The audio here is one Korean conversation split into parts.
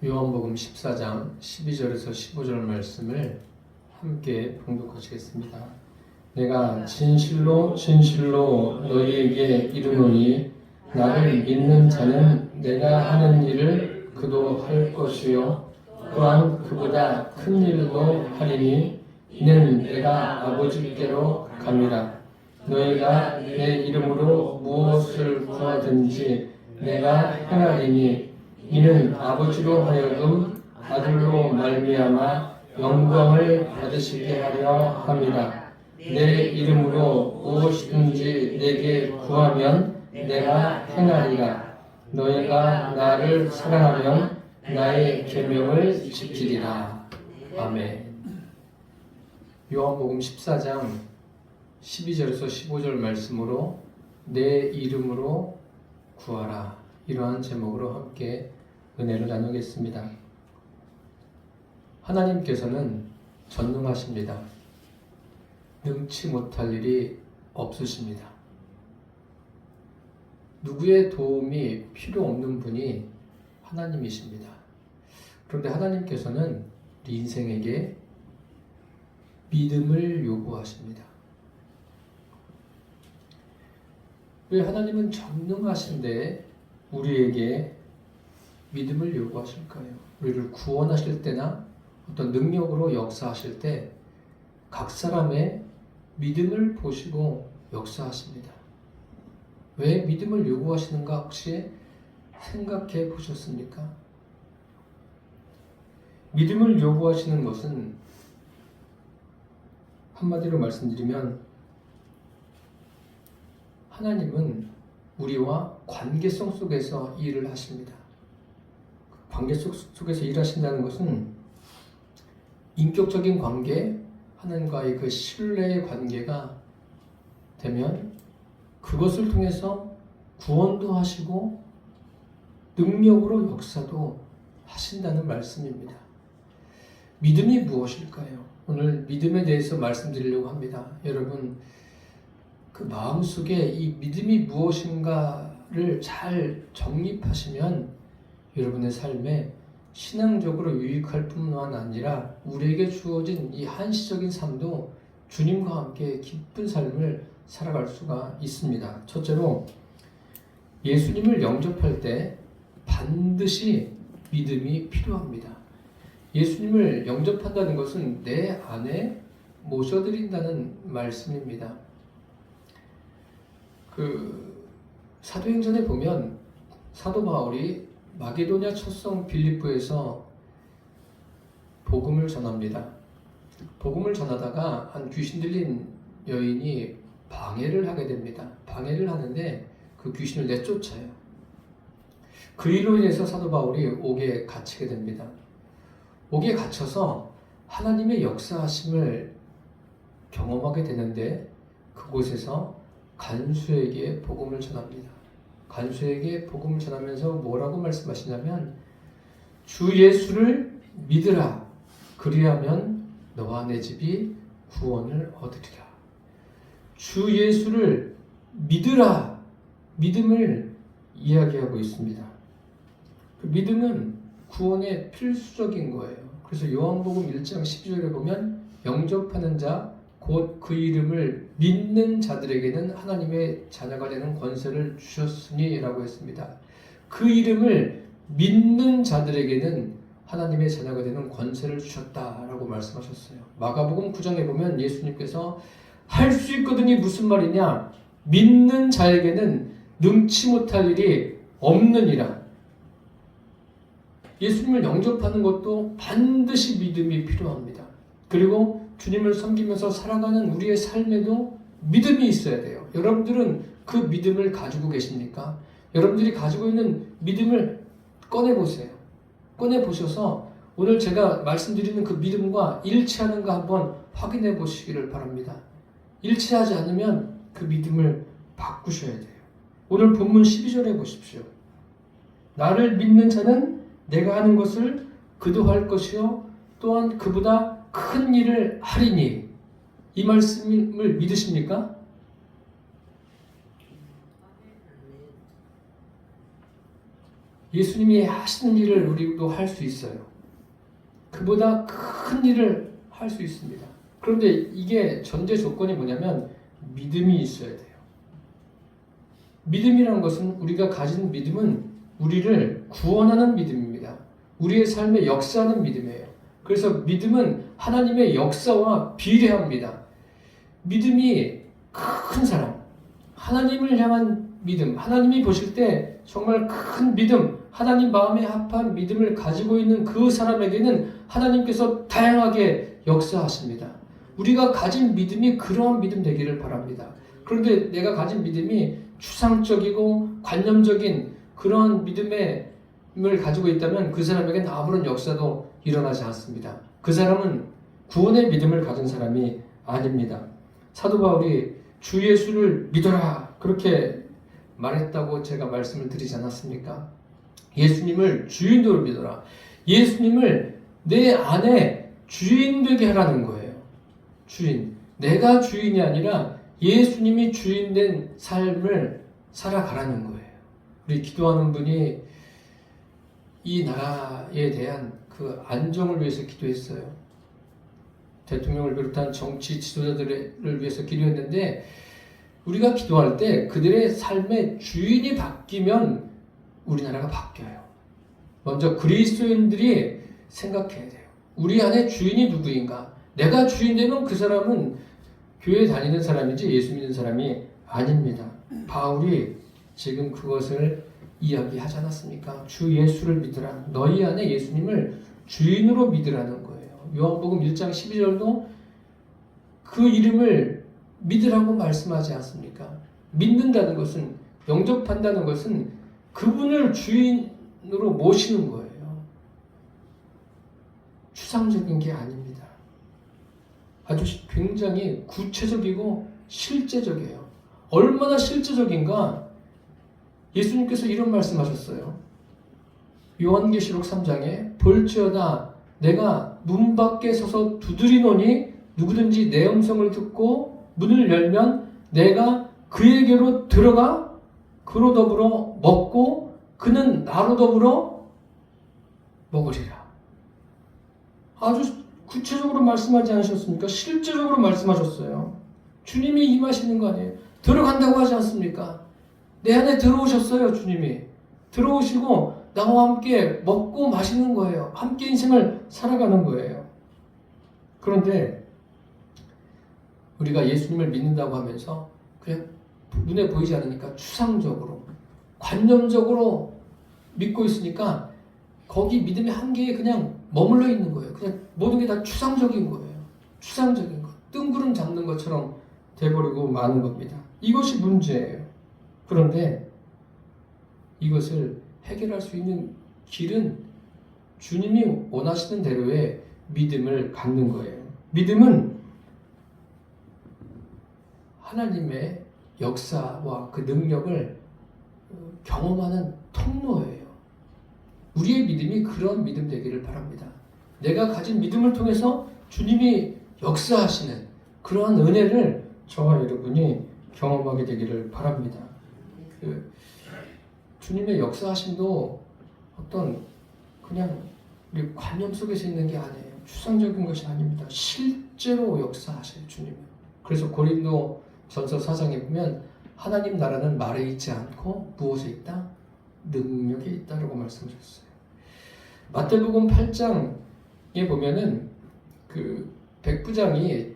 요한복음 14장 12절에서 15절 말씀을 함께 봉독하시겠습니다. 내가 진실로 진실로 너희에게 이르노니 나를 믿는 자는 내가 하는 일을 그도 할 것이요 또한 그보다 큰 일도 하리니 이는 내가 아버지께로 감이라. 너희가 내 이름으로 무엇을 구하든지 내가 행하리니 이는 아버지로 하여금 아들로 말미암아 영광을 받으시게 하려 함이라. 내 이름으로 무엇이든지 내게 구하면 내가 행하리라. 너희가 나를 사랑하면 나의 계명을 지키리라. 아멘. 요한복음 14장 12절에서 15절 말씀으로 내 이름으로 구하라. 이러한 제목으로 함께 은혜를 나누겠습니다. 하나님께서는 전능하십니다. 능치 못할 일이 없으십니다. 누구의 도움이 필요 없는 분이 하나님이십니다. 그런데 하나님께서는 우리 인생에게 믿음을 요구하십니다. 왜 하나님은 전능하신데 우리에게 믿음을 요구하실까요? 우리를 구원하실 때나 어떤 능력으로 역사하실 때 각 사람의 믿음을 보시고 역사하십니다. 왜 믿음을 요구하시는가 혹시 생각해 보셨습니까? 믿음을 요구하시는 것은 한마디로 말씀드리면 하나님은 우리와 관계성 속에서 일을 하십니다. 관계 속에서 일하신다는 것은 인격적인 관계, 하나님과의 그 신뢰의 관계가 되면 그것을 통해서 구원도 하시고 능력으로 역사도 하신다는 말씀입니다. 믿음이 무엇일까요? 오늘 믿음에 대해서 말씀드리려고 합니다. 여러분, 그 마음속에 이 믿음이 무엇인가를 잘 정립하시면 여러분의 삶에 신앙적으로 유익할 뿐만 아니라 우리에게 주어진 이 한시적인 삶도 주님과 함께 기쁜 삶을 살아갈 수가 있습니다. 첫째로 예수님을 영접할 때 반드시 믿음이 필요합니다. 예수님을 영접한다는 것은 내 안에 모셔드린다는 말씀입니다. 사도행전에 보면 사도 바울이 마게도냐 첫 성 빌립보에서 복음을 전합니다. 복음을 전하다가 한 귀신 들린 여인이 방해를 하게 됩니다. 방해를 하는데 그 귀신을 내쫓아요. 그 일로 인해서 사도 바울이 옥에 갇히게 됩니다. 옥에 갇혀서 하나님의 역사하심을 경험하게 되는데 그곳에서 간수에게 복음을 전합니다. 간수에게 복음을 전하면서 뭐라고 말씀하시냐면 주 예수를 믿으라. 그리하면 너와 내 집이 구원을 얻으리라. 주 예수를 믿으라. 믿음을 이야기하고 있습니다. 그 믿음은 구원의 필수적인 거예요. 그래서 요한복음 1장 12절에 보면 영접하는 자 곧 그 이름을 믿는 자들에게는 하나님의 자녀가 되는 권세를 주셨으니 라고 했습니다. 그 이름을 믿는 자들에게는 하나님의 자녀가 되는 권세를 주셨다라고 말씀하셨어요. 마가복음 9장에 보면 예수님께서 할 수 있거든이 무슨 말이냐? 믿는 자에게는 능치 못할 일이 없느니라. 예수님을 영접하는 것도 반드시 믿음이 필요합니다. 그리고 주님을 섬기면서 살아가는 우리의 삶에도 믿음이 있어야 돼요. 여러분들은 그 믿음을 가지고 계십니까? 여러분들이 가지고 있는 믿음을 꺼내보세요. 꺼내보셔서 오늘 제가 말씀드리는 그 믿음과 일치하는가 한번 확인해 보시기를 바랍니다. 일치하지 않으면 그 믿음을 바꾸셔야 돼요. 오늘 본문 12절에 보십시오. 나를 믿는 자는 내가 하는 것을 그도 할 것이요 또한 그보다 큰 일을 하리니. 이 말씀을 믿으십니까? 예수님이 하시는 일을 우리도 할 수 있어요. 그보다 큰 일을 할 수 있습니다. 그런데 이게 전제 조건이 뭐냐면 믿음이 있어야 돼요. 믿음이라는 것은 우리가 가진 믿음은 우리를 구원하는 믿음입니다. 우리의 삶에 역사하는 믿음이에요. 그래서 믿음은 하나님의 역사와 비례합니다. 믿음이 큰 사람, 하나님을 향한 믿음, 하나님이 보실 때 정말 큰 믿음, 하나님 마음에 합한 믿음을 가지고 있는 그 사람에게는 하나님께서 다양하게 역사하십니다. 우리가 가진 믿음이 그러한 믿음 되기를 바랍니다. 그런데 내가 가진 믿음이 추상적이고 관념적인 그러한 믿음을 가지고 있다면 그 사람에게는 아무런 역사도 일어나지 않습니다. 그 사람은 구원의 믿음을 가진 사람이 아닙니다. 사도 바울이 주 예수를 믿어라 그렇게 말했다고 제가 말씀을 드리지 않았습니까? 예수님을 주인으로 믿어라. 예수님을 내 안에 주인 되게 하라는 거예요. 주인. 내가 주인이 아니라 예수님이 주인된 삶을 살아가라는 거예요. 우리 기도하는 분이 이 나라에 대한 그 안정을 위해서 기도했어요. 대통령을 비롯한 정치 지도자들을 위해서 기도했는데 우리가 기도할 때 그들의 삶의 주인이 바뀌면 우리나라가 바뀌어요. 먼저 그리스도인들이 생각해야 돼요. 우리 안에 주인이 누구인가? 내가 주인 되면 그 사람은 교회 다니는 사람이지 예수 믿는 사람이 아닙니다. 바울이 지금 그것을 이야기하지 않았습니까? 주 예수를 믿으라. 너희 안에 예수님을 주인으로 믿으라는 거예요. 요한복음 1장 12절도 그 이름을 믿으라고 말씀하지 않습니까? 믿는다는 것은, 영접한다는 것은 그분을 주인으로 모시는 거예요. 추상적인 게 아닙니다. 아주 굉장히 구체적이고 실제적이에요. 얼마나 실제적인가? 예수님께서 이런 말씀하셨어요. 요한계시록 3장에 볼지어다 내가 문 밖에 서서 두드리노니 누구든지 내 음성을 듣고 문을 열면 내가 그에게로 들어가 그로 더불어 먹고 그는 나로 더불어 먹으리라. 아주 구체적으로 말씀하지 않으셨습니까? 실제적으로 말씀하셨어요. 주님이 임하시는 거 아니에요. 들어간다고 하지 않습니까? 내 안에 들어오셨어요. 주님이 들어오시고 나와 함께 먹고 마시는 거예요. 함께 인생을 살아가는 거예요. 그런데 우리가 예수님을 믿는다고 하면서 그냥 눈에 보이지 않으니까 추상적으로 관념적으로 믿고 있으니까 거기 믿음의 한계에 그냥 머물러 있는 거예요. 그냥 모든 게 다 추상적인 거예요. 추상적인 것. 뜬구름 잡는 것처럼 돼버리고 마는 겁니다. 이것이 문제예요. 그런데 이것을 해결할 수 있는 길은 주님이 원하시는 대로의 믿음을 갖는 거예요. 믿음은 하나님의 역사와 그 능력을 경험하는 통로예요. 우리의 믿음이 그런 믿음 되기를 바랍니다. 내가 가진 믿음을 통해서 주님이 역사하시는 그러한 은혜를 저와 여러분이 경험하게 되기를 바랍니다. 주님의 역사하심도 어떤 그냥 우리 관념 속에서 있는 게 아니에요. 추상적인 것이 아닙니다. 실제로 역사하셔요, 주님은. 그래서 고린도전서 4장에 보면 하나님 나라는 말에 있지 않고 무엇에 있다? 능력에 있다라고 말씀하셨어요. 마태복음 8장에 보면은 그 백부장이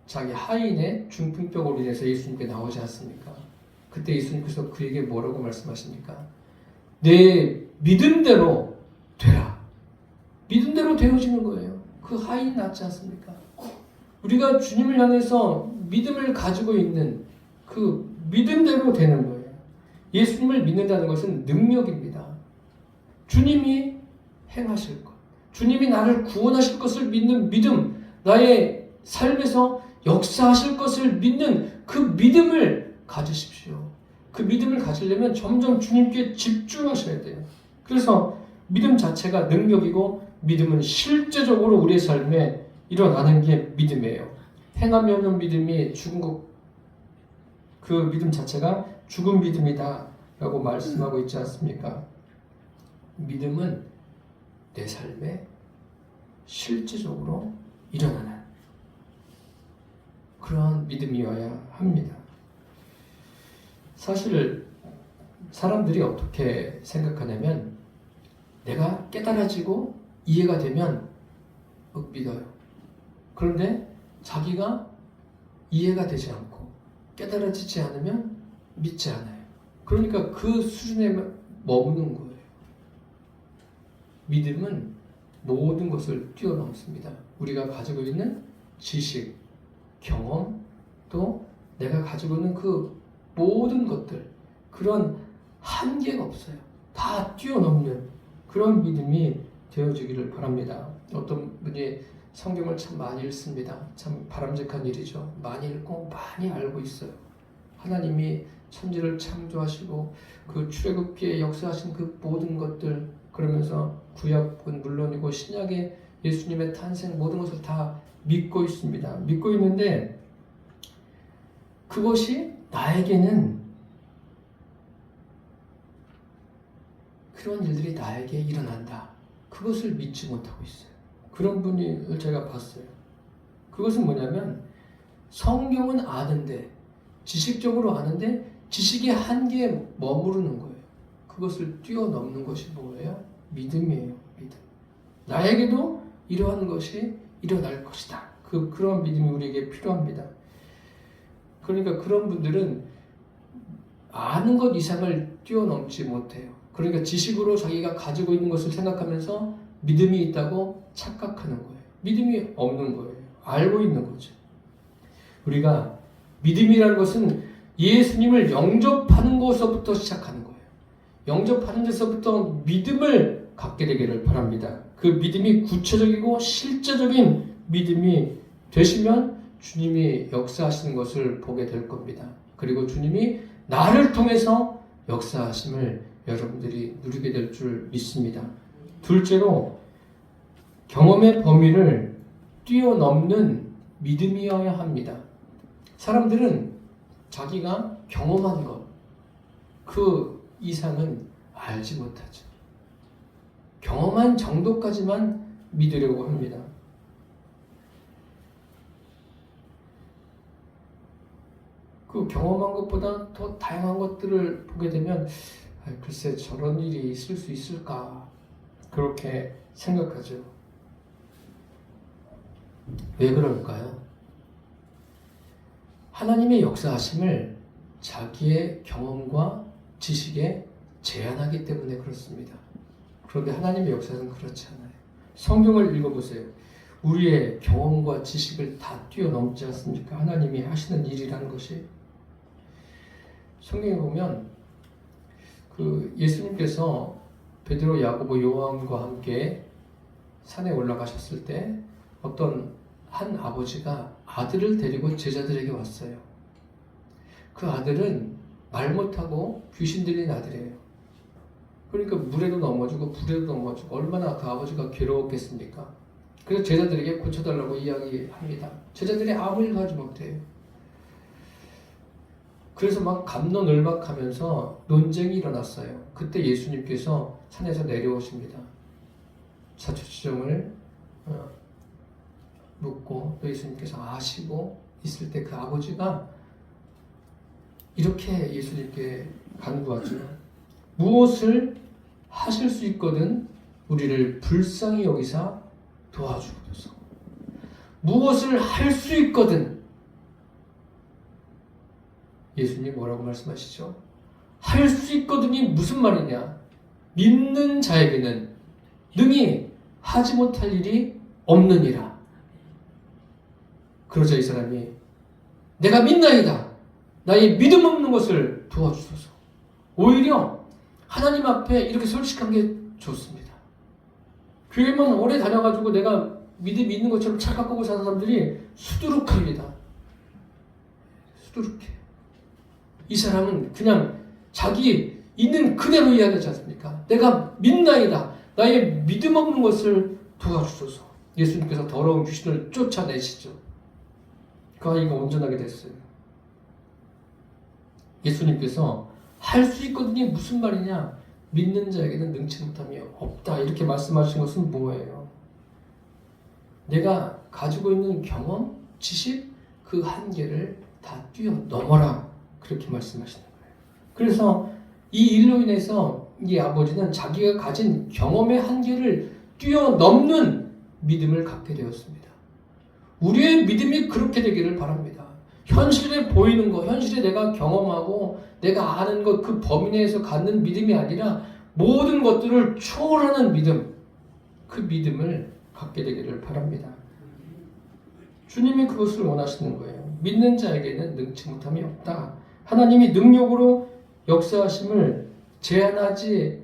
자기 하인의 중풍병으로 인해서 예수님께 나오지 않습니까? 그때 예수님께서 그에게 뭐라고 말씀하십니까? 내 믿음대로 되라. 믿음대로 되어지는 거예요. 그 하인 낫지 않습니까? 우리가 주님을 향해서 믿음을 가지고 있는 그 믿음대로 되는 거예요. 예수님을 믿는다는 것은 능력입니다. 주님이 행하실 것, 주님이 나를 구원하실 것을 믿는 믿음, 나의 삶에서 역사하실 것을 믿는 그 믿음을 가지십시오. 그 믿음을 가지려면 점점 주님께 집중하셔야 돼요. 그래서 믿음 자체가 능력이고 믿음은 실제적으로 우리의 삶에 일어나는 게 믿음이에요. 행함이 없는 믿음이 죽은 것, 그 믿음 자체가 죽은 믿음이다 라고 말씀하고 있지 않습니까? 믿음은 내 삶에 실제적으로 일어나는 그러한 믿음이어야 합니다. 사실 사람들이 어떻게 생각하냐면 내가 깨달아지고 이해가 되면 믿어요. 그런데 자기가 이해가 되지 않고 깨달아지지 않으면 믿지 않아요. 그러니까 그 수준에 머무는 거예요. 믿음은 모든 것을 뛰어넘습니다. 우리가 가지고 있는 지식, 경험, 또 내가 가지고 있는 그 모든 것들, 그런 한계가 없어요. 다 뛰어넘는 그런 믿음이 되어주기를 바랍니다. 어떤 분이 성경을 참 많이 읽습니다. 참 바람직한 일이죠. 많이 읽고 많이 알고 있어요. 하나님이 천지를 창조하시고 그 출애굽기에 역사하신 그 모든 것들, 그러면서 구약은 물론이고 신약의 예수님의 탄생 모든 것을 다 믿고 있습니다. 믿고 있는데 그것이 나에게는 그런 일들이 나에게 일어난다. 그것을 믿지 못하고 있어요. 그런 분을 제가 봤어요. 그것은 뭐냐면 성경은 아는데, 지식적으로 아는데 지식의 한계에 머무르는 거예요. 그것을 뛰어넘는 것이 뭐예요? 믿음이에요. 믿음. 나에게도 이러한 것이 일어날 것이다. 그런 믿음이 우리에게 필요합니다. 그러니까 그런 분들은 아는 것 이상을 뛰어넘지 못해요. 그러니까 지식으로 자기가 가지고 있는 것을 생각하면서 믿음이 있다고 착각하는 거예요. 믿음이 없는 거예요. 알고 있는 거죠. 우리가 믿음이라는 것은 예수님을 영접하는 것서부터 시작하는 거예요. 영접하는 데서부터 믿음을 갖게 되기를 바랍니다. 그 믿음이 구체적이고 실제적인 믿음이 되시면 주님이 역사하시는 것을 보게 될 겁니다. 그리고 주님이 나를 통해서 역사하심을 여러분들이 누리게 될 줄 믿습니다. 둘째로 경험의 범위를 뛰어넘는 믿음이어야 합니다. 사람들은 자기가 경험한 것, 그 이상은 알지 못하죠. 경험한 정도까지만 믿으려고 합니다. 그 경험한 것보다 더 다양한 것들을 보게 되면 글쎄 저런 일이 있을 수 있을까 그렇게 생각하죠. 왜 그럴까요? 하나님의 역사하심을 자기의 경험과 지식에 제한하기 때문에 그렇습니다. 그런데 하나님의 역사는 그렇지 않아요. 성경을 읽어보세요. 우리의 경험과 지식을 다 뛰어넘지 않습니까? 하나님이 하시는 일이라는 것이. 성경에 보면 그 예수님께서 베드로, 야고보, 요한과 함께 산에 올라가셨을 때 어떤 한 아버지가 아들을 데리고 제자들에게 왔어요. 그 아들은 말 못하고 귀신 들린 아들이에요. 그러니까 물에도 넘어지고 불에도 넘어지고 얼마나 그 아버지가 괴로웠겠습니까? 그래서 제자들에게 고쳐달라고 이야기합니다. 제자들이 아무 일도 하지 못해요. 그래서 막 갑론을박하면서 논쟁이 일어났어요. 그때 예수님께서 산에서 내려오십니다. 사초지종을 묻고 또 예수님께서 아시고 있을 때 그 아버지가 이렇게 예수님께 간구하죠. 무엇을 하실 수 있거든 우리를 불쌍히 여기사 도와주옵소서. 무엇을 할 수 있거든. 예수님 뭐라고 말씀하시죠? 할 수 있거든이 무슨 말이냐? 믿는 자에게는 능히 하지 못할 일이 없느니라. 그러자 이 사람이 내가 믿나이다. 나의 믿음 없는 것을 도와주소서. 오히려 하나님 앞에 이렇게 솔직한 게 좋습니다. 교회만 오래 다녀가지고 내가 믿음이 있는 것처럼 착각하고 사는 사람들이 수두룩합니다. 수두룩해. 이 사람은 그냥 자기 있는 그대로 이야기하지 않습니까? 내가 믿나이다. 나의 믿음 없는 것을 도와주소서. 예수님께서 더러운 귀신을 쫓아내시죠. 그 아이가 온전하게 됐어요. 예수님께서 할 수 있거든요. 무슨 말이냐? 믿는 자에게는 능치 못함이 없다. 이렇게 말씀하신 것은 뭐예요? 내가 가지고 있는 경험, 지식, 그 한계를 다 뛰어넘어라. 그렇게 말씀하시는 거예요. 그래서 이 일로 인해서 이 아버지는 자기가 가진 경험의 한계를 뛰어넘는 믿음을 갖게 되었습니다. 우리의 믿음이 그렇게 되기를 바랍니다. 현실에 보이는 것, 현실에 내가 경험하고 내가 아는 것, 그 범위 내에서 갖는 믿음이 아니라 모든 것들을 초월하는 믿음, 그 믿음을 갖게 되기를 바랍니다. 주님이 그것을 원하시는 거예요. 믿는 자에게는 능치 못함이 없다. 하나님이 능력으로 역사하심을 제한하지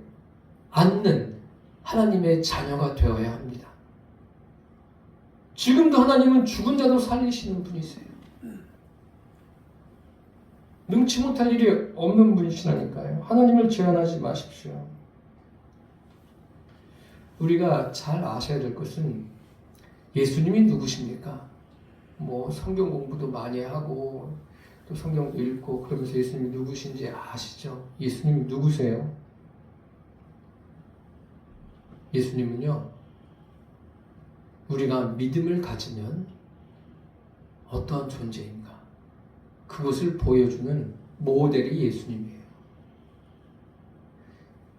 않는 하나님의 자녀가 되어야 합니다. 지금도 하나님은 죽은 자도 살리시는 분이세요. 능치 못할 일이 없는 분이시라니까요. 하나님을 제한하지 마십시오. 우리가 잘 아셔야 될 것은 예수님이 누구십니까? 뭐 성경 공부도 많이 하고 또 성경도 읽고 그러면서 예수님이 누구신지 아시죠? 예수님이 누구세요? 예수님은요, 우리가 믿음을 가지면 어떠한 존재인가? 그것을 보여주는 모델이 예수님이에요.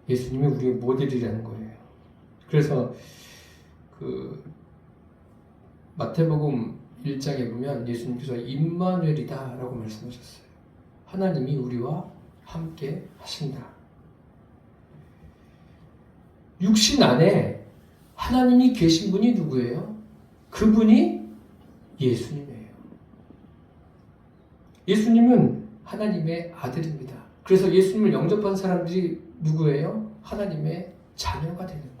예수님이 우리의 모델이라는 거예요. 그래서 그 마태복음 1장에 보면 예수님께서 임마누엘이다 라고 말씀하셨어요. 하나님이 우리와 함께 하신다. 육신 안에 하나님이 계신 분이 누구예요? 그분이 예수님이에요. 예수님은 하나님의 아들입니다. 그래서 예수님을 영접한 사람들이 누구예요? 하나님의 자녀가 되는 거예요.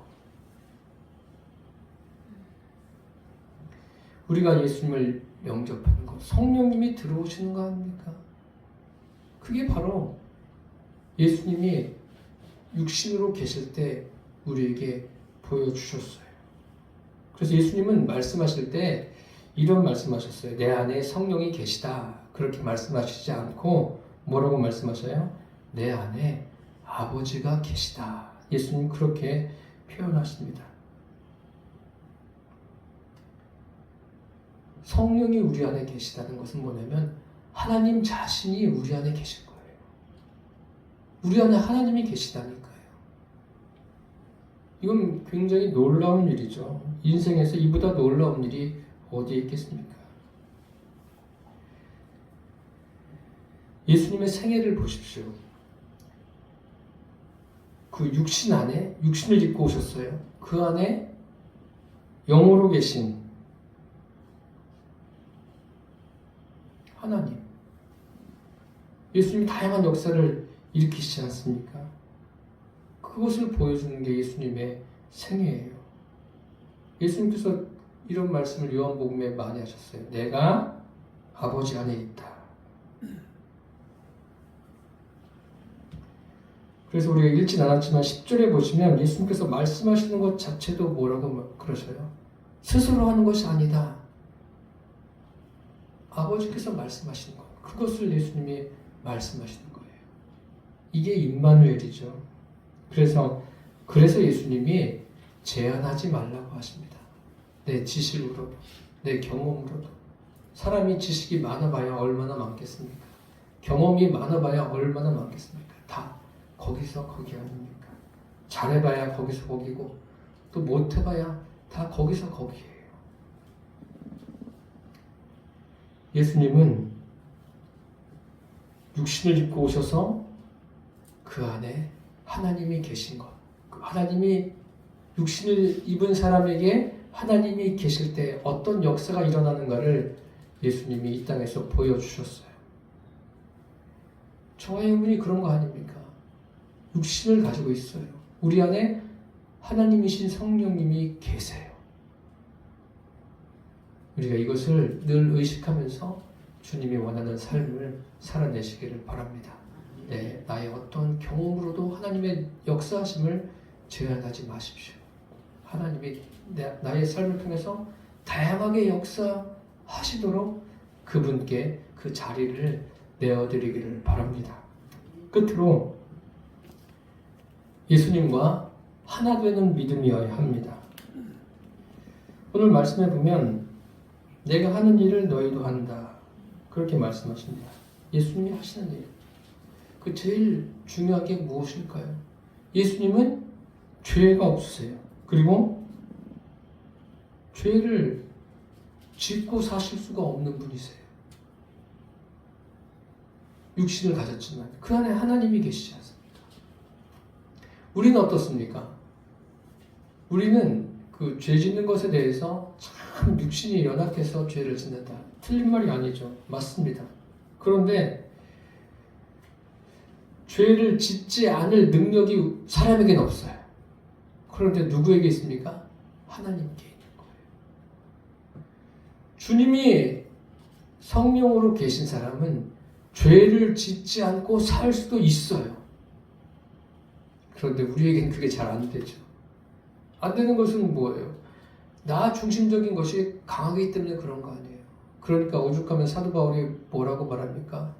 우리가 예수님을 영접하는 것, 성령님이 들어오시는 거 아닙니까? 그게 바로 예수님이 육신으로 계실 때 우리에게 보여주셨어요. 그래서 예수님은 말씀하실 때 이런 말씀하셨어요. 내 안에 성령이 계시다. 그렇게 말씀하시지 않고 뭐라고 말씀하셔요? 내 안에 아버지가 계시다. 예수님 그렇게 표현하십니다. 성령이 우리 안에 계시다는 것은 뭐냐면 하나님 자신이 우리 안에 계실 거예요. 우리 안에 하나님이 계시다니까요. 이건 굉장히 놀라운 일이죠. 인생에서 이보다 놀라운 일이 어디에 있겠습니까? 예수님의 생애를 보십시오. 그 육신 안에 육신을 입고 오셨어요. 그 안에 영으로 계신 하나님. 예수님이 다양한 역사를 일으키시지 않습니까? 그것을 보여주는 게 예수님의 생애예요. 예수님께서 이런 말씀을 요한복음에 많이 하셨어요. 내가 아버지 안에 있다. 그래서 우리가 읽진 않았지만 10절에 보시면 예수님께서 말씀하시는 것 자체도 뭐라고 그러셔요? 스스로 하는 것이 아니다. 아버지께서 말씀하시는 것. 그것을 예수님이 말씀하시는 거예요. 이게 임마누엘이죠. 그래서 예수님이 제한하지 말라고 하십니다. 내 지식으로도, 내 경험으로도. 사람이 지식이 많아봐야 얼마나 많겠습니까? 경험이 많아봐야 얼마나 많겠습니까? 다 거기서 거기 아닙니까? 잘해봐야 거기서 거기고 또 못해봐야 다 거기서 거기예요. 예수님은 육신을 입고 오셔서 그 안에 하나님이 계신 것, 하나님이 육신을 입은 사람에게 하나님이 계실 때 어떤 역사가 일어나는가를 예수님이 이 땅에서 보여주셨어요. 저와 여러분이 그런 거 아닙니까? 육신을 가지고 있어요. 우리 안에 하나님이신 성령님이 계세요. 우리가 이것을 늘 의식하면서 주님이 원하는 삶을 살아내시기를 바랍니다. 네, 나의 어떤 경험으로도 하나님의 역사하심을 제한하지 마십시오. 하나님이 나의 삶을 통해서 다양하게 역사하시도록 그분께 그 자리를 내어드리기를 바랍니다. 끝으로 예수님과 하나 되는 믿음이어야 합니다. 오늘 말씀해 보면 내가 하는 일을 너희도 한다. 그렇게 말씀하십니다. 예수님이 하시는 일. 그 제일 중요한 게 무엇일까요? 예수님은 죄가 없으세요. 그리고 죄를 짓고 사실 수가 없는 분이세요. 육신을 가졌지만 그 안에 하나님이 계시지 않습니까? 우리는 어떻습니까? 우리는 그 죄 짓는 것에 대해서 참 육신이 연약해서 죄를 짓는다. 틀린 말이 아니죠. 맞습니다. 그런데 죄를 짓지 않을 능력이 사람에게는 없어요. 그런데 누구에게 있습니까? 하나님께 있는 거예요. 주님이 성령으로 계신 사람은 죄를 짓지 않고 살 수도 있어요. 그런데 우리에게는 그게 잘 안 되죠. 안 되는 것은 뭐예요? 나 중심적인 것이 강하기 때문에 그런 거 아니에요. 그러니까 오죽하면 사도 바울이 뭐라고 말합니까?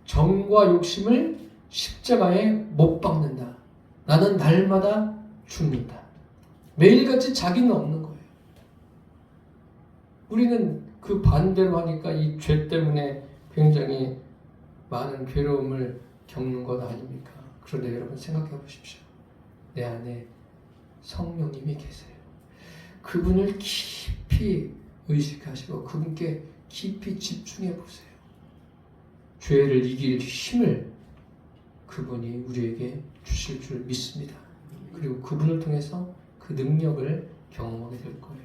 정과 욕심을 십자가에 못 박는다. 나는 날마다 죽는다. 매일같이 자기는 없는 거예요. 우리는 그 반대로 하니까 이 죄 때문에 굉장히 많은 괴로움을 겪는 것 아닙니까? 그런데 여러분 생각해 보십시오. 내 안에 성령님이 계세요. 그분을 깊이 의식하시고 그분께 깊이 집중해 보세요. 죄를 이길 힘을 그분이 우리에게 주실 줄 믿습니다. 그리고 그분을 통해서 그 능력을 경험하게 될 거예요.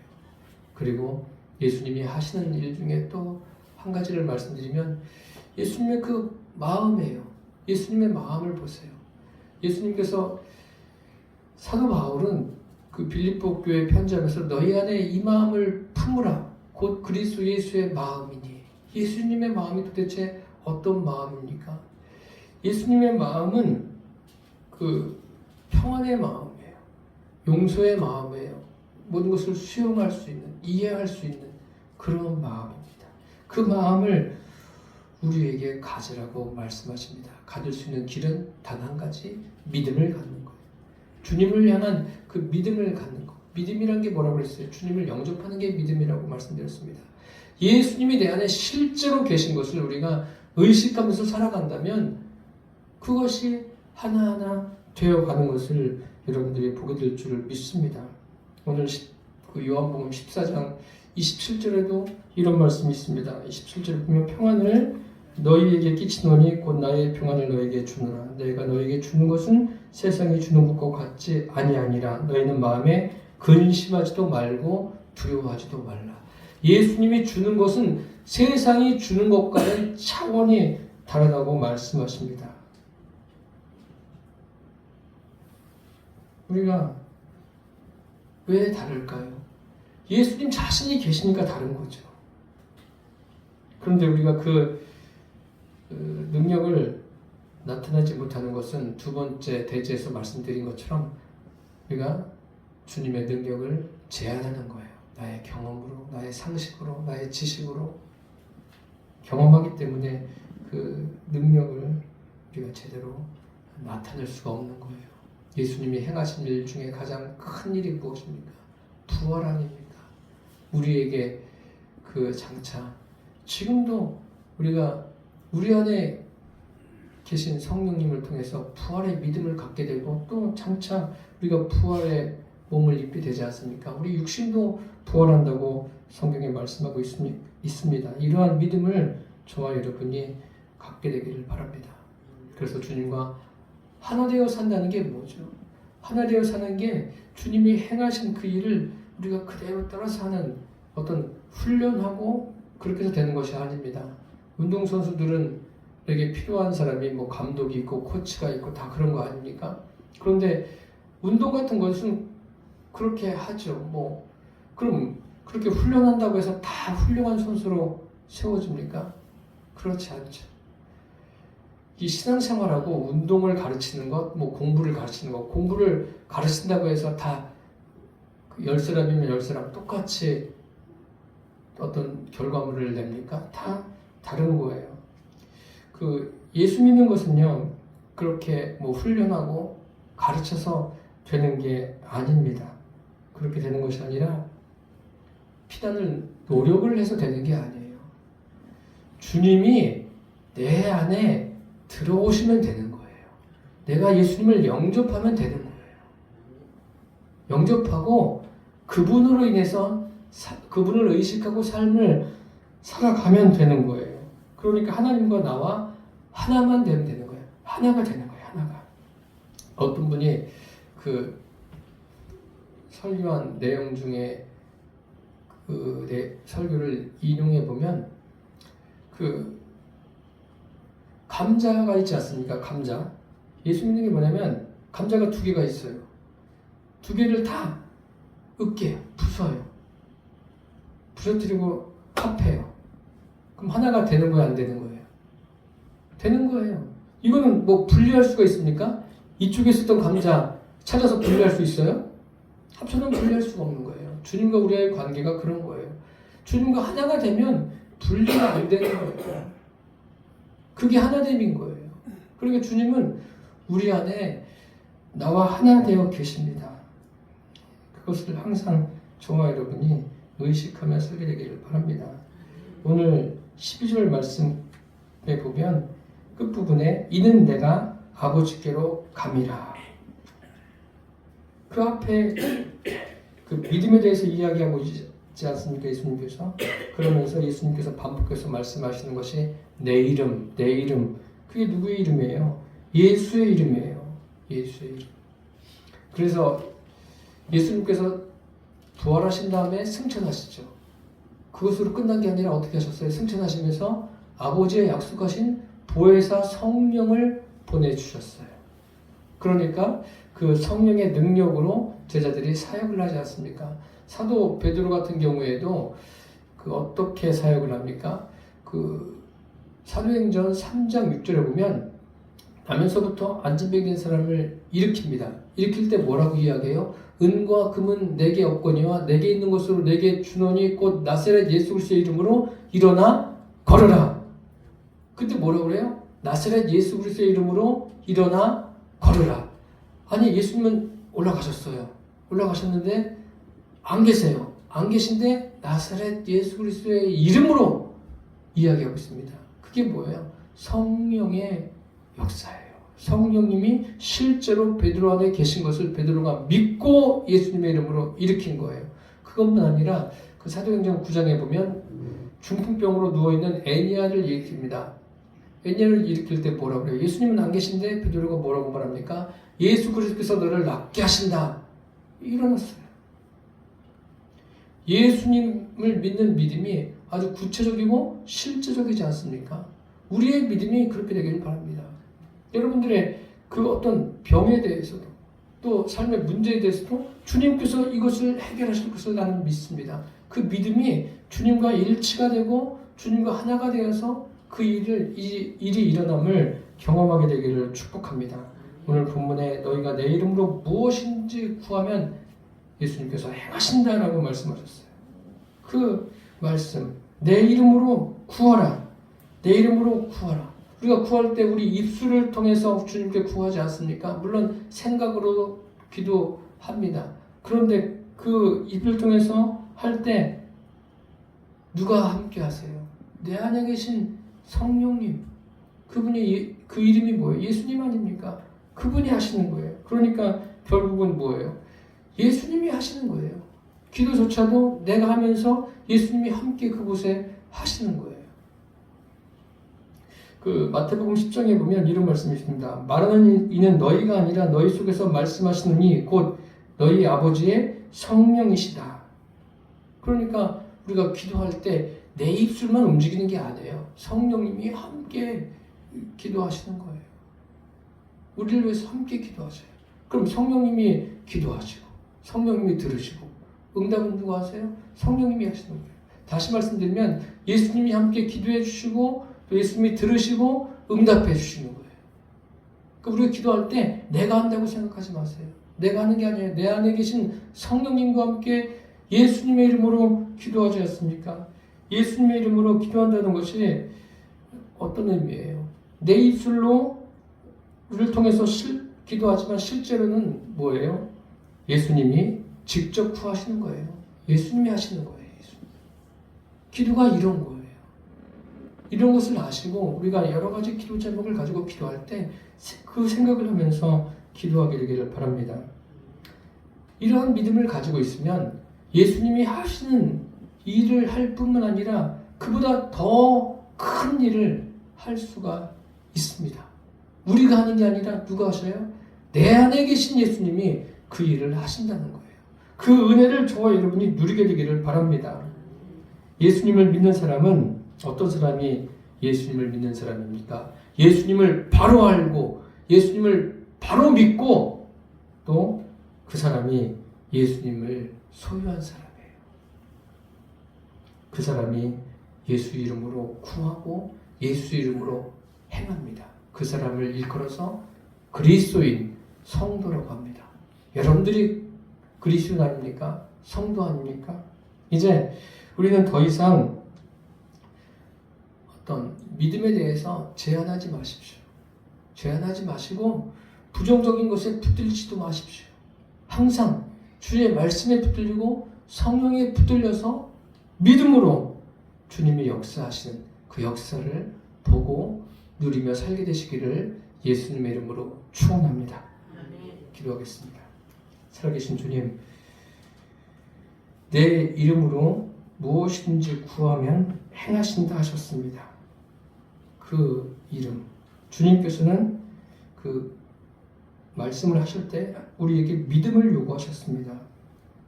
그리고 예수님이 하시는 일 중에 또 한 가지를 말씀드리면 예수님의 그 마음이에요. 예수님의 마음을 보세요. 예수님께서 사도 바울은 그 빌립보 교회 편지하면서 너희 안에 이 마음을 품으라. 곧 그리스도 예수의 마음이니. 예수님의 마음이 도대체 어떤 마음입니까? 예수님의 마음은 그 평안의 마음이에요. 용서의 마음이에요. 모든 것을 수용할 수 있는, 이해할 수 있는 그런 마음입니다. 그 마음을 우리에게 가지라고 말씀하십니다. 가질 수 있는 길은 단 한 가지, 믿음을 갖는 거예요. 주님을 향한 그 믿음을 갖는 것. 믿음이란 게 뭐라고 그랬어요? 주님을 영접하는 게 믿음이라고 말씀드렸습니다. 예수님이 내 안에 실제로 계신 것을 우리가 의식하면서 살아간다면 그것이 하나하나 되어가는 것을 여러분들이 보게 될 줄을 믿습니다. 오늘 그 요한복음 14장 27절에도 이런 말씀이 있습니다. 27절에 보면 평안을 너희에게 끼치노니 곧 나의 평안을 너희에게 주노라. 내가 너희에게 주는 것은 세상이 주는 것과 같지 아니하니라. 너희는 마음에 근심하지도 말고 두려워하지도 말라. 예수님이 주는 것은 세상이 주는 것과는 차원이 다르다고 말씀하십니다. 우리가 왜 다를까요? 예수님 자신이 계시니까 다른 거죠. 그런데 우리가 그 능력을 나타내지 못하는 것은 두 번째 대지에서 말씀드린 것처럼 우리가 주님의 능력을 제한하는 거예요. 나의 경험으로, 나의 상식으로, 나의 지식으로 경험하기 때문에 그 능력을 우리가 제대로 나타낼 수가 없는 거예요. 예수님이 행하신 일 중에 가장 큰 일이 무엇입니까? 부활 아닙니까? 우리에게 그 장차 지금도 우리가 우리 안에 계신 성령님을 통해서 부활의 믿음을 갖게 되고 또 장차 우리가 부활의 몸을 입게 되지 않습니까? 우리 육신도 부활한다고 성경에 말씀하고 있습니다. 이러한 믿음을 저와 여러분이 갖게 되기를 바랍니다. 그래서 주님과 하나 되어 산다는 게 뭐죠? 하나 되어 사는 게 주님이 행하신 그 일을 우리가 그대로 따라서 하는 어떤 훈련하고 그렇게 해서 되는 것이 아닙니다. 운동선수들은 에게 필요한 사람이 뭐 감독이 있고 코치가 있고 다 그런 거 아닙니까? 그런데 운동 같은 것은 그렇게 하죠. 뭐 그럼 그렇게 훈련한다고 해서 다 훌륭한 선수로 세워집니까? 그렇지 않죠. 이 신앙생활하고 운동을 가르치는 것, 뭐 공부를 가르치는 것, 공부를 가르친다고 해서 다 10사람이면 10사람 똑같이 어떤 결과물을 냅니까? 다 다른 거예요. 그 예수 믿는 것은요, 그렇게 뭐 훈련하고 가르쳐서 되는 게 아닙니다. 그렇게 되는 것이 아니라 피단을 노력을 해서 되는 게 아니에요. 주님이 내 안에 들어오시면 되는 거예요. 내가 예수님을 영접하면 되는 거예요. 영접하고 그분으로 인해서 그분을 의식하고 삶을 살아가면 되는 거예요. 그러니까 하나님과 나와 하나만 되면 되는 거예요. 하나가 되는 거예요. 하나가. 어떤 분이 그 설교한 내용 중에 그 설교를 인용해 보면 그 감자가 있지 않습니까? 감자. 예수 믿는 게 뭐냐면 감자가 두 개가 있어요. 두 개를 다 으깨요. 부숴요. 부서뜨리고 합해요. 그럼 하나가 되는 거예요? 안 되는 거예요? 되는 거예요. 이거는 뭐 분리할 수가 있습니까? 이쪽에 있었던 감자 찾아서 분리할 수 있어요? 합쳐놓으면 분리할 수가 없는 거예요. 주님과 우리의 관계가 그런 거예요. 주님과 하나가 되면 분리가 안 되는 거예요. 그게 하나됨인 거예요. 그러니까 주님은 우리 안에 나와 하나 되어 계십니다. 그것을 항상 저와 여러분이 의식하며 살게 되기를 바랍니다. 오늘 12절 말씀에 보면 끝부분에 이는 내가 아버지께로 감이라. 그 앞에 그 믿음에 대해서 이야기하고 있지 않습니까? 예수님께서. 그러면서 예수님께서 반복해서 말씀하시는 것이 내 이름, 내 이름. 그게 누구의 이름이에요? 예수의 이름이에요. 예수의 이름. 그래서 예수님께서 부활하신 다음에 승천하시죠. 그것으로 끝난 게 아니라 어떻게 하셨어요? 승천하시면서 아버지의 약속하신 보혜사 성령을 보내주셨어요. 그러니까 그 성령의 능력으로 제자들이 사역을 하지 않습니까? 사도 베드로 같은 경우에도 그 어떻게 사역을 합니까? 그 사도행전 3장 6절에 보면 나면서부터 안진병인 사람을 일으킵니다. 일으킬 때 뭐라고 이야기해요? 은과 금은 내게 없거니와 내게 있는 것으로 내게 주노니 곧 나사렛 예수 그리스도의 이름으로 일어나 걸어라. 그때 뭐라고 그래요? 나사렛 예수 그리스도의 이름으로 일어나 걸어라. 아니 예수님은 올라가셨어요. 올라가셨는데 안 계세요. 안 계신데 나사렛 예수 그리스도의 이름으로 이야기하고 있습니다. 그게 뭐예요? 성령의 역사예요. 성령님이 실제로 베드로 안에 계신 것을 베드로가 믿고 예수님의 이름으로 일으킨 거예요. 그것만 아니라 그 사도행전 9장에 보면 중풍병으로 누워있는 애니아를 일으킵니다. 애니아를 일으킬 때 뭐라고 그래요? 예수님은 안 계신데 베드로가 뭐라고 말합니까? 예수 그리스도께서 너를 낫게 하신다. 일어났어요. 예수님을 믿는 믿음이 아주 구체적이고 실제적이지 않습니까? 우리의 믿음이 그렇게 되기를 바랍니다. 여러분들의 그 어떤 병에 대해서도 또 삶의 문제에 대해서도 주님께서 이것을 해결하실 것을 나는 믿습니다. 그 믿음이 주님과 일치가 되고 주님과 하나가 되어서 그 일이 일어남을 경험하게 되기를 축복합니다. 오늘 본문에 너희가 내 이름으로 무엇인지 구하면 예수님께서 행하신다라고 말씀하셨어요. 그 말씀, 내 이름으로 구하라. 내 이름으로 구하라. 우리가 구할 때 우리 입술을 통해서 주님께 구하지 않습니까? 물론 생각으로도 기도합니다. 그런데 그 입을 통해서 할 때 누가 함께 하세요? 내 안에 계신 성령님. 그분이 그 이름이 뭐예요? 예수님 아닙니까? 그분이 하시는 거예요. 그러니까 결국은 뭐예요? 예수님이 하시는 거예요. 기도조차도 내가 하면서 예수님이 함께 그곳에 하시는 거예요. 그 마태복음 10장에 보면 이런 말씀이 있습니다. 말하는 이는 너희가 아니라 너희 속에서 말씀하시는 이 곧 너희 아버지의 성령이시다. 그러니까 우리가 기도할 때 내 입술만 움직이는 게 아니에요. 성령님이 함께 기도하시는 거예요. 우리를 위해서 함께 기도하세요. 그럼 성령님이 기도하시고 성령님이 들으시고 응답은 누가 하세요? 성령님이 하시는 거예요. 다시 말씀드리면 예수님이 함께 기도해 주시고 또 예수님이 들으시고 응답해 주시는 거예요. 그러니까 우리가 기도할 때 내가 한다고 생각하지 마세요. 내가 하는 게 아니에요. 내 안에 계신 성령님과 함께 예수님의 이름으로 기도하지 않습니까? 예수님의 이름으로 기도한다는 것이 어떤 의미예요? 내 입술로 를 통해서 기도하지만 실제로는 뭐예요? 예수님이 직접 구하시는 거예요. 예수님이 하시는 거예요. 기도가 이런 거예요. 이런 것을 아시고 우리가 여러 가지 기도 제목을 가지고 기도할 때 그 생각을 하면서 기도하게 되기를 바랍니다. 이러한 믿음을 가지고 있으면 예수님이 하시는 일을 할 뿐만 아니라 그보다 더 큰 일을 할 수가 있습니다. 우리가 하는 게 아니라 누가 하셔요? 내 안에 계신 예수님이 그 일을 하신다는 거예요. 그 은혜를 저와 여러분이 누리게 되기를 바랍니다. 예수님을 믿는 사람은 어떤 사람이 예수님을 믿는 사람입니까? 예수님을 바로 알고 예수님을 바로 믿고 또 그 사람이 예수님을 소유한 사람이에요. 그 사람이 예수 이름으로 구하고 예수 이름으로 행합니다. 그 사람을 일컬어서 그리스도인, 성도라고 합니다. 여러분들이 그리스도인 아닙니까? 성도 아닙니까? 이제 우리는 더 이상 어떤 믿음에 대해서 제한하지 마십시오. 제한하지 마시고 부정적인 것에 붙들지도 마십시오. 항상 주의 말씀에 붙들리고 성령에 붙들려서 믿음으로 주님이 역사하시는 그 역사를 보고 누리며 살게 되시기를 예수님의 이름으로 축원합니다. 기도하겠습니다. 살아계신 주님, 내 이름으로 무엇이든지 구하면 행하신다 하셨습니다. 그 이름, 주님께서는 그 말씀을 하실 때 우리에게 믿음을 요구하셨습니다.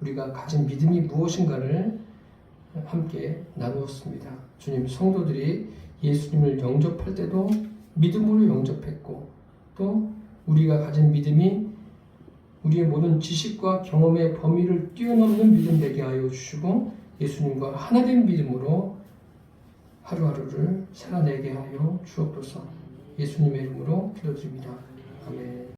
우리가 가진 믿음이 무엇인가를 함께 나누었습니다. 주님, 성도들이 예수님을 영접할 때도 믿음으로 영접했고 또 우리가 가진 믿음이 우리의 모든 지식과 경험의 범위를 뛰어넘는 믿음 되게 하여 주시고 예수님과 하나 된 믿음으로 하루하루를 살아내게 하여 주옵소서. 예수님의 이름으로 기도드립니다. 아멘.